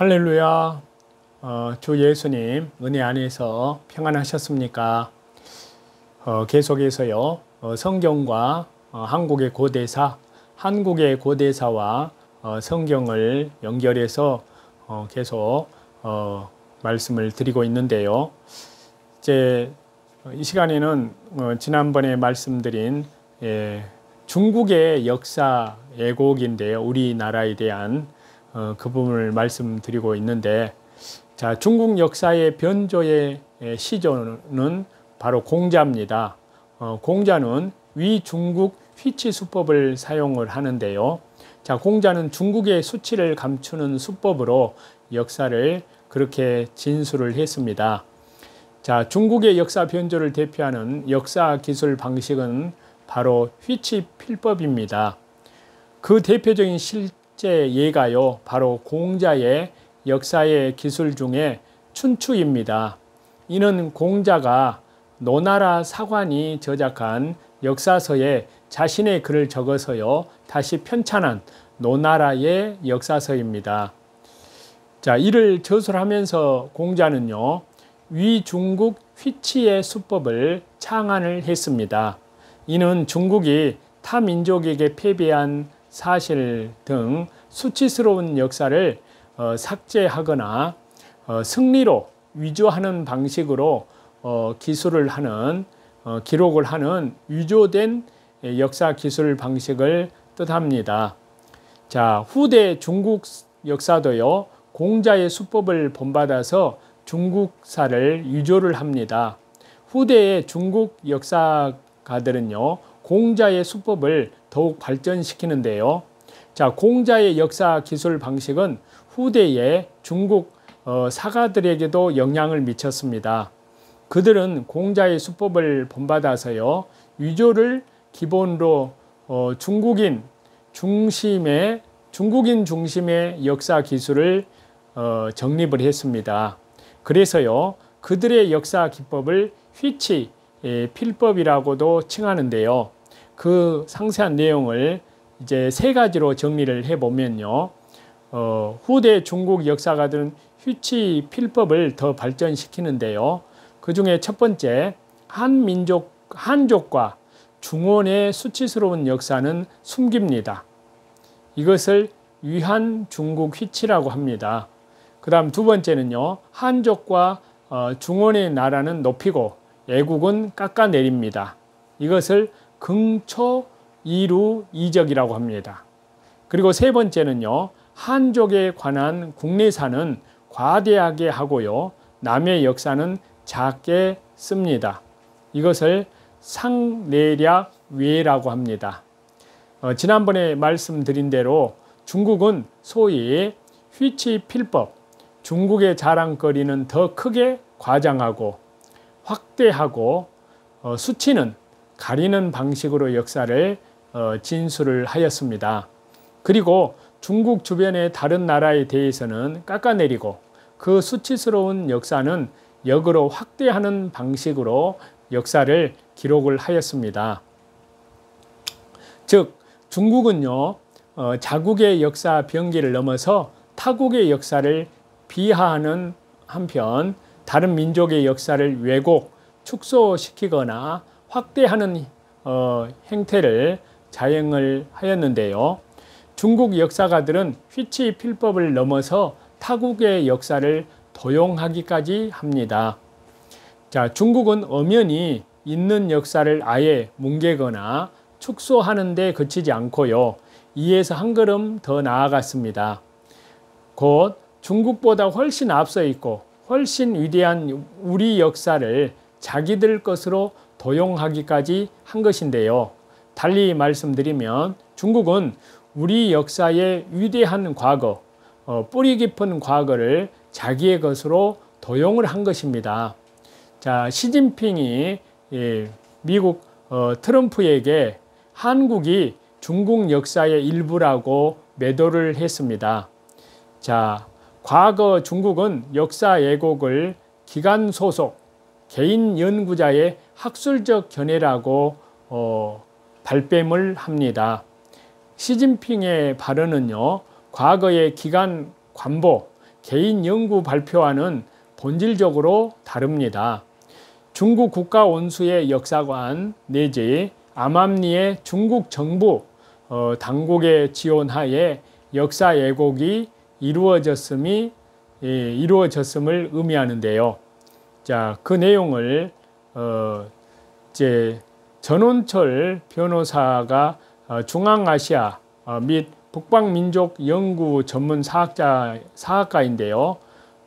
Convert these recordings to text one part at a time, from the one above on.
할렐루야. 주 예수님 은혜 안에서 평안하셨습니까? 계속해서요. 성경과 한국의 고대사와 성경을 연결해서 계속 말씀을 드리고 있는데요. 이제 이 시간에는 지난번에 말씀드린 중국의 역사 왜곡인데요. 우리나라에 대한 그 부분을 말씀드리고 있는데, 자, 중국 역사의 변조의 시조는 바로 공자입니다. 공자는 위중국 휘치 수법을 사용을 하는데요. 자, 공자는 중국의 수치를 감추는 수법으로 역사를 그렇게 진술을 했습니다. 자, 중국의 역사 변조를 대표하는 역사 기술 방식은 바로 휘치 필법입니다. 그 대표적인 실제 예가요, 바로 공자의 역사의 기술 중에 춘추입니다. 이는 공자가 노나라 사관이 저작한 역사서에 자신의 글을 적어서요, 다시 편찬한 노나라의 역사서입니다. 자, 이를 저술하면서 공자는요, 위중국 휘치의 수법을 창안을 했습니다. 이는 중국이 타 민족에게 패배한 사실 등 수치스러운 역사를 삭제하거나 승리로 위조하는 방식으로 기록을 하는 위조된 역사 기술 방식을 뜻합니다. 자, 후대 중국 역사도요, 공자의 수법을 본받아서 중국사를 위조를 합니다. 후대의 중국 역사가들은요, 공자의 수법을 더욱 발전시키는데요. 자, 공자의 역사 기술 방식은 후대의 중국 사가들에게도 영향을 미쳤습니다. 그들은 공자의 수법을 본받아서요, 위조를 기본으로 중국인 중심의 역사 기술을 정립을 했습니다. 그래서요, 그들의 역사 기법을 휘치 필법이라고도 칭하는데요. 그 상세한 내용을 이제 세 가지로 정리를 해보면요. 후대 중국 역사가들은 휘치 필법을 더 발전시키는데요. 그 중에 첫 번째, 한족과 중원의 수치스러운 역사는 숨깁니다. 이것을 위한 중국 휘치라고 합니다. 그 다음 두 번째는요, 한족과 중원의 나라는 높이고 애국은 깎아내립니다. 이것을 긍초 이루 이적이라고 합니다. 그리고 세 번째는요, 한족에 관한 국내사는 과대하게 하고요, 남의 역사는 작게 씁니다. 이것을 상내략 외라고 합니다. 지난번에 말씀드린 대로 중국은 소위 휘치 필법, 중국의 자랑거리는 더 크게 과장하고 확대하고 수치는 가리는 방식으로 역사를 진술을 하였습니다. 그리고 중국 주변의 다른 나라에 대해서는 깎아내리고 그 수치스러운 역사는 역으로 확대하는 방식으로 역사를 기록을 하였습니다. 즉, 중국은요, 자국의 역사 변기를 넘어서 타국의 역사를 비하하는 한편 다른 민족의 역사를 왜곡, 축소시키거나 확대하는 행태를 자행을 하였는데요. 중국 역사가들은 휘치 필법을 넘어서 타국의 역사를 도용하기까지 합니다. 자, 중국은 엄연히 있는 역사를 아예 뭉개거나 축소하는 데 그치지 않고요, 이에서 한 걸음 더 나아갔습니다. 곧 중국보다 훨씬 앞서 있고 훨씬 위대한 우리 역사를 자기들 것으로 도용하기까지 한 것인데요. 달리 말씀드리면 중국은 우리 역사의 위대한 과거, 뿌리 깊은 과거를 자기의 것으로 도용을 한 것입니다. 자, 시진핑이 미국 트럼프에게 한국이 중국 역사의 일부라고 매도를 했습니다. 자, 과거 중국은 역사 왜곡을 기관 소속, 개인 연구자의 학술적 견해라고 발뺌을 합니다. 시진핑의 발언은요, 과거의 기관 관보, 개인 연구 발표와는 본질적으로 다릅니다. 중국 국가원수의 역사관 내지 암암리의 중국 정부 당국의 지원하에 역사 왜곡이 이루어졌음을 의미하는데요. 자, 그 내용을 이제 전원철 변호사가 중앙아시아 및 북방민족 연구 전문 사학가인데요.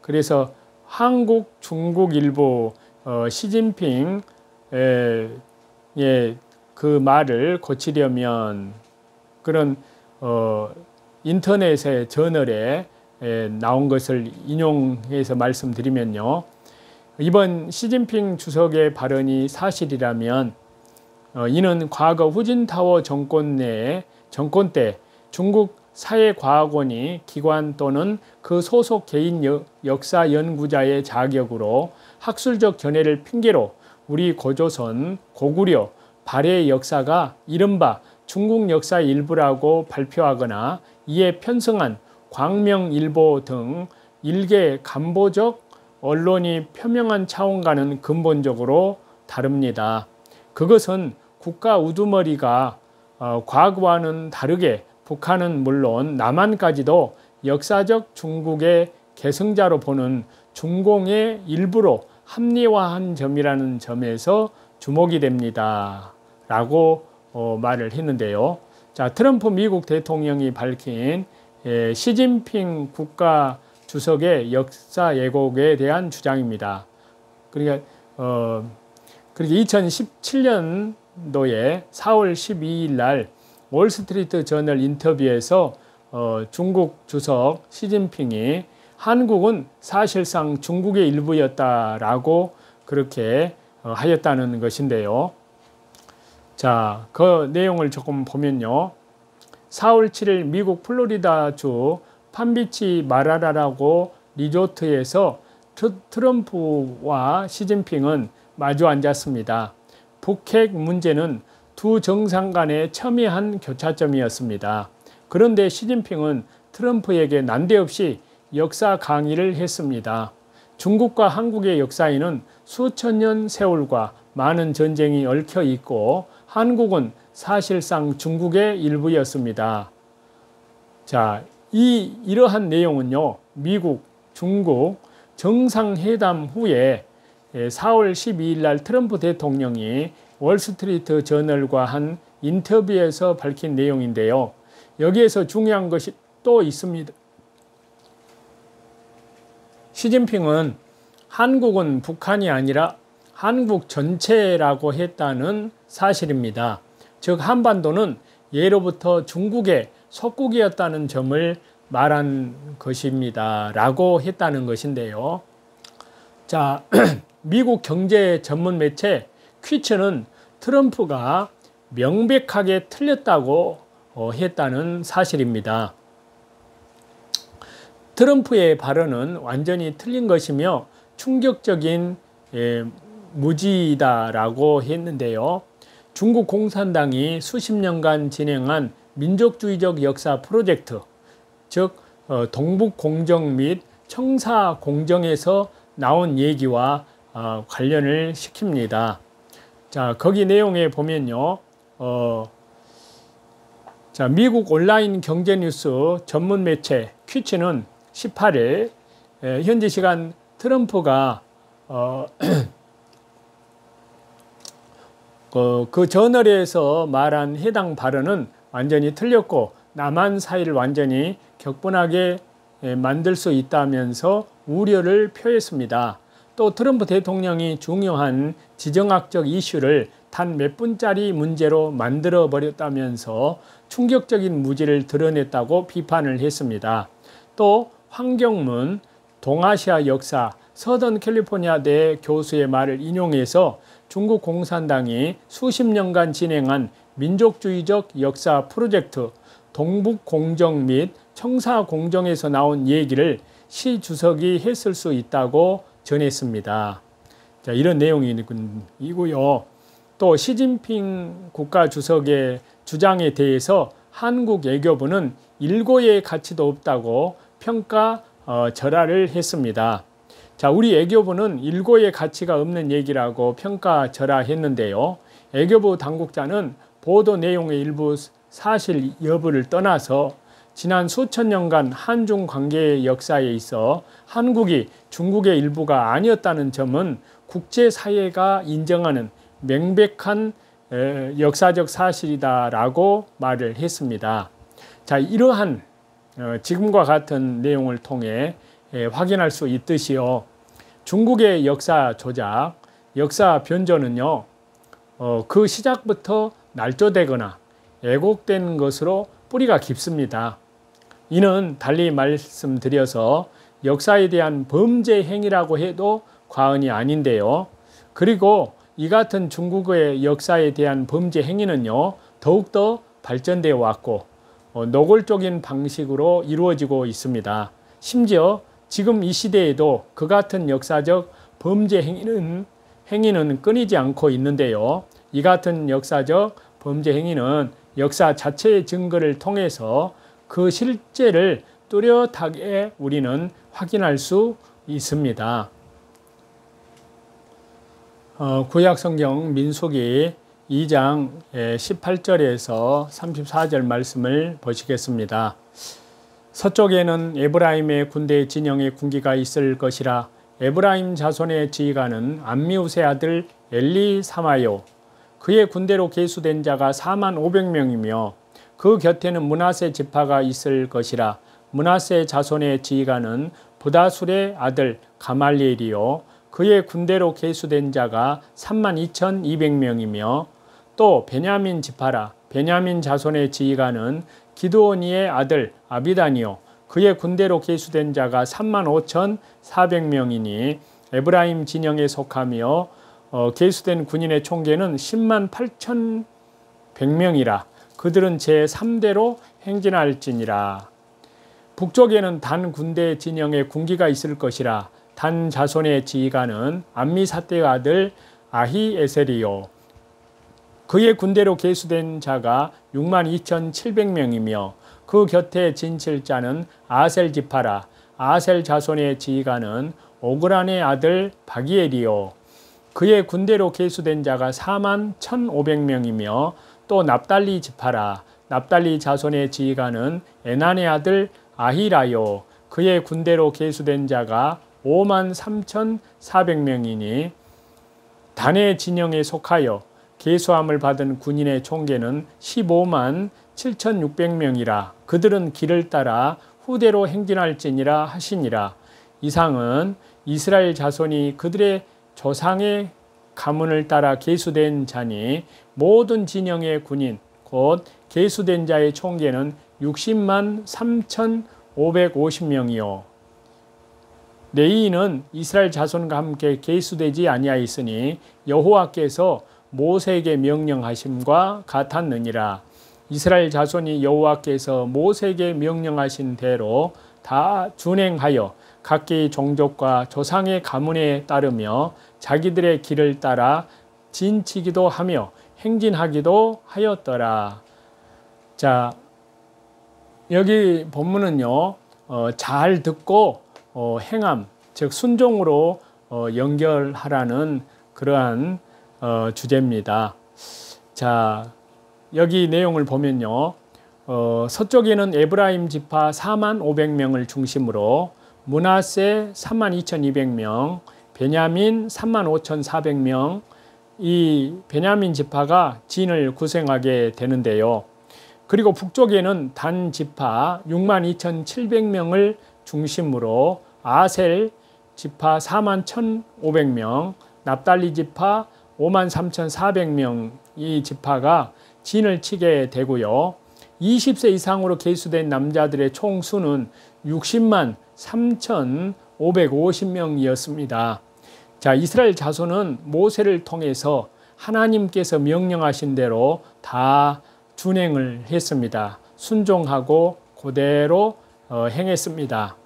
그래서 한국, 중국 일부 시진핑의 그 말을 고치려면 그런 인터넷의 저널에 나온 것을 인용해서 말씀드리면요. 이번 시진핑 주석의 발언이 사실이라면 이는 과거 후진타오 정권 때 중국 사회과학원이 기관 또는 그 소속 개인 역사 연구자의 자격으로 학술적 견해를 핑계로 우리 고조선, 고구려, 발해의 역사가 이른바 중국 역사의 일부라고 발표하거나 이에 편성한 광명일보 등 일개 간보적 언론이 표명한 차원과는 근본적으로 다릅니다. 그것은 국가 우두머리가 과거와는 다르게 북한은 물론 남한까지도 역사적 중국의 계승자로 보는 중공의 일부로 합리화한 점이라는 점에서 주목이 됩니다. 라고 말을 했는데요. 자, 트럼프 미국 대통령이 밝힌 시진핑 국가 주석의 역사 왜곡에 대한 주장입니다. 그러니까 2017년도에 4월 12일 날 월스트리트 저널 인터뷰에서 중국 주석 시진핑이 한국은 사실상 중국의 일부였다라고 그렇게 하였다는 것인데요. 자, 그 내용을 조금 보면요. 4월 7일 미국 플로리다주 판비치 마라라라고 리조트에서 트럼프와 시진핑은 마주 앉았습니다. 북핵 문제는 두 정상 간의 첨예한 교차점이었습니다. 그런데 시진핑은 트럼프에게 난데없이 역사 강의를 했습니다. 중국과 한국의 역사에는 수천 년 세월과 많은 전쟁이 얽혀 있고 한국은 사실상 중국의 일부였습니다. 자, 이러한 내용은요, 미국, 중국 정상회담 후에 4월 12일 날 트럼프 대통령이 월스트리트 저널과 한 인터뷰에서 밝힌 내용인데요. 여기에서 중요한 것이 또 있습니다. 시진핑은 한국은 북한이 아니라 한국 전체라고 했다는 사실입니다. 즉 한반도는 예로부터 중국의 속국이었다는 점을 말한 것입니다. 라고 했다는 것인데요. 자, 미국 경제 전문 매체 퀴츠는 트럼프가 명백하게 틀렸다고 했다는 사실입니다. 트럼프의 발언은 완전히 틀린 것이며 충격적인 무지다라고 했는데요. 중국 공산당이 수십 년간 진행한 민족주의적 역사 프로젝트, 즉 동북공정 및 청사공정에서 나온 얘기와 관련을 시킵니다. 자, 거기 내용에 보면요. 자, 미국 온라인 경제뉴스 전문 매체 퀴츠는 18일 현지 시간 트럼프가 그 저널에서 말한 해당 발언은 완전히 틀렸고 남한 사이를 완전히 격분하게 만들 수 있다면서 우려를 표했습니다. 또 트럼프 대통령이 중요한 지정학적 이슈를 단 몇 분짜리 문제로 만들어 버렸다면서 충격적인 무지를 드러냈다고 비판을 했습니다. 또 황경문 동아시아 역사 서던 캘리포니아대 교수의 말을 인용해서 중국 공산당이 수십 년간 진행한 민족주의적 역사 프로젝트 동북공정 및 청사공정에서 나온 얘기를 시 주석이 했을 수 있다고 전했습니다. 자, 이런 내용이고요. 또 시진핑 국가 주석의 주장에 대해서 한국 외교부는 일고의 가치도 없다고 평가 절하를 했습니다. 자, 우리 애교부는 일고의 가치가 없는 얘기라고 평가절하했는데요. 애교부 당국자는 보도 내용의 일부 사실 여부를 떠나서 지난 수천 년간 한중 관계의 역사에 있어 한국이 중국의 일부가 아니었다는 점은 국제사회가 인정하는 명백한 역사적 사실이다라고 말을 했습니다. 자, 이러한 지금과 같은 내용을 통해 확인할 수 있듯이요. 중국의 역사 조작, 역사 변조는요, 그 시작부터 날조되거나 왜곡된 것으로 뿌리가 깊습니다. 이는 달리 말씀드려서 역사에 대한 범죄 행위라고 해도 과언이 아닌데요. 그리고 이 같은 중국의 역사에 대한 범죄 행위는요, 더욱더 발전되어 왔고 노골적인 방식으로 이루어지고 있습니다. 심지어 지금 이 시대에도 그 같은 역사적 범죄 행위는 끊이지 않고 있는데요. 이 같은 역사적 범죄 행위는 역사 자체의 증거를 통해서 그 실제를 뚜렷하게 우리는 확인할 수 있습니다. 구약성경 민수기 2장 18절에서 34절 말씀을 보시겠습니다. 서쪽에는 에브라임의 군대 진영의 군기가 있을 것이라. 에브라임 자손의 지휘관은 암미우스의 아들 엘리사마요. 그의 군대로 계수된 자가 4만 500명이며 그 곁에는 므낫세 지파가 있을 것이라. 므낫세 자손의 지휘관은 부다술의 아들 가말리엘이요. 그의 군대로 계수된 자가 32,200명이며 또 베냐민 지파라. 베냐민 자손의 지휘관은 기드오니의 아들 아비단이요. 그의 군대로 계수된 자가 35,400명이니 에브라임 진영에 속하며 계수된 군인의 총계는 10만 8,100명이라. 그들은 제3대로 행진할지니라. 북쪽에는 단 군대 진영에 군기가 있을 것이라. 단 자손의 지휘관은 암미사대의 아들 아히에셀이요. 그의 군대로 계수된 자가 62,700명이며 그 곁에 진칠 자는 아셀 지파라. 아셀 자손의 지휘관은 오그란의 아들 바기엘이요. 그의 군대로 계수된 자가 41,500명이며 또 납달리 지파라. 납달리 자손의 지휘관은 에난의 아들 아히라요. 그의 군대로 계수된 자가 53,400명이니 단의 진영에 속하여 계수함을 받은 군인의 총계는 15만 7,600명이라. 그들은 길을 따라 후대로 행진할지니라 하시니라. 이상은 이스라엘 자손이 그들의 조상의 가문을 따라 계수된 자니 모든 진영의 군인 곧 계수된 자의 총계는 60만 3,550명이요. 레위인은 이스라엘 자손과 함께 계수되지 아니하였으니 여호와께서 모세에게 명령하심과 같았느니라. 이스라엘 자손이 여호와께서 모세에게 명령하신 대로 다 준행하여 각기 종족과 조상의 가문에 따르며 자기들의 길을 따라 진치기도 하며 행진하기도 하였더라. 자, 여기 본문은요, 잘 듣고 행함, 즉 순종으로 연결하라는 그러한 주제입니다. 자, 여기 내용을 보면요, 서쪽에는 에브라임 지파 4만 500명을 중심으로 므낫세 32,200명, 베냐민 35,400명, 이 베냐민 지파가 진을 구성하게 되는데요. 그리고 북쪽에는 단 지파 62,700명을 중심으로 아셀 지파 41,500명, 납달리 지파 53,400명 이 지파가 진을 치게 되고요. 20세 이상으로 계수된 남자들의 총 수는 60만 3,550명이었습니다. 자, 이스라엘 자손은 모세를 통해서 하나님께서 명령하신 대로 다 준행을 했습니다. 순종하고 그대로 행했습니다.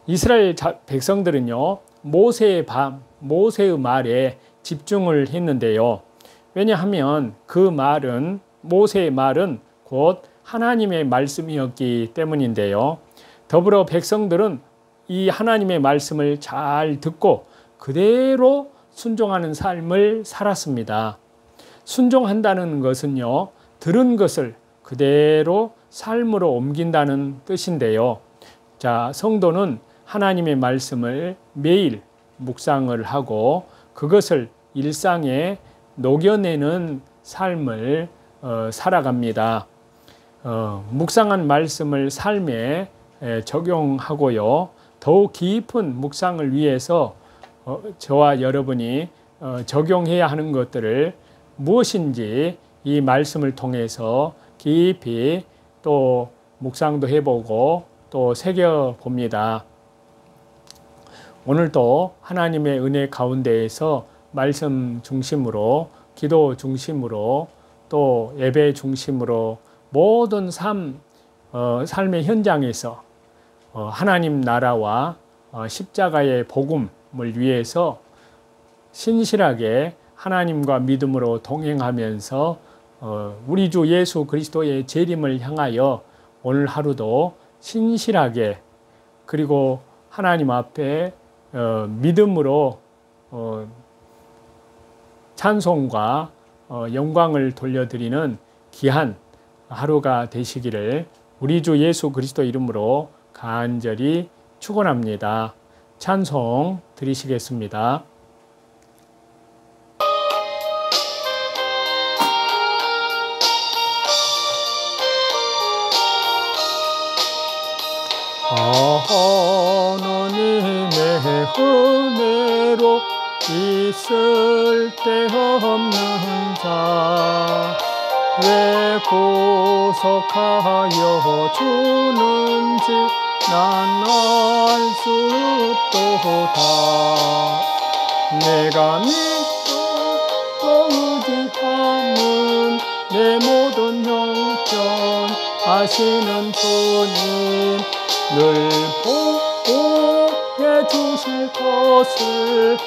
이스라엘 백성들은요, 모세의 말에 집중을 했는데요. 왜냐하면 그 말은, 모세의 말은 곧 하나님의 말씀이었기 때문인데요. 더불어 백성들은 이 하나님의 말씀을 잘 듣고 그대로 순종하는 삶을 살았습니다. 순종한다는 것은요, 들은 것을 그대로 삶으로 옮긴다는 뜻인데요. 자, 성도는 하나님의 말씀을 매일 묵상을 하고 그것을 일상에 녹여내는 삶을 살아갑니다. 묵상한 말씀을 삶에 적용하고요. 더욱 깊은 묵상을 위해서 저와 여러분이 적용해야 하는 것들을 무엇인지 이 말씀을 통해서 깊이 또 묵상도 해보고 또 새겨봅니다. 오늘도 하나님의 은혜 가운데에서 말씀 중심으로, 기도 중심으로, 또 예배 중심으로 모든 삶의 현장에서 하나님 나라와 십자가의 복음을 위해서 신실하게 하나님과 믿음으로 동행하면서 우리 주 예수 그리스도의 재림을 향하여 오늘 하루도 신실하게 그리고 하나님 앞에 믿음으로 찬송과 영광을 돌려드리는 귀한 하루가 되시기를 우리 주 예수 그리스도 이름으로 간절히 축원합니다. 찬송 드리시겠습니다. 하나님의 은혜로 있을 데 없는 자 왜 구속하여 주는지 난 알 수 없도다. 내가 믿고 또 의지함은 내 모든 형편 아시는 주님 늘 보호해 주실 것을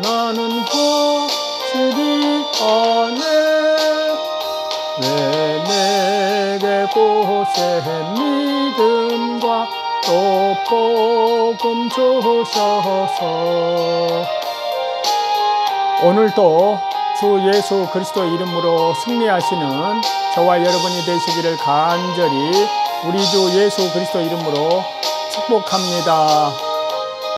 나는 확실히 아네. 왜 내게 곳에 믿음과 또 복음 주셔서 오늘도 주 예수 그리스도 이름으로 승리하시는 저와 여러분이 되시기를 간절히 우리 주 예수 그리스도 이름으로 축복합니다.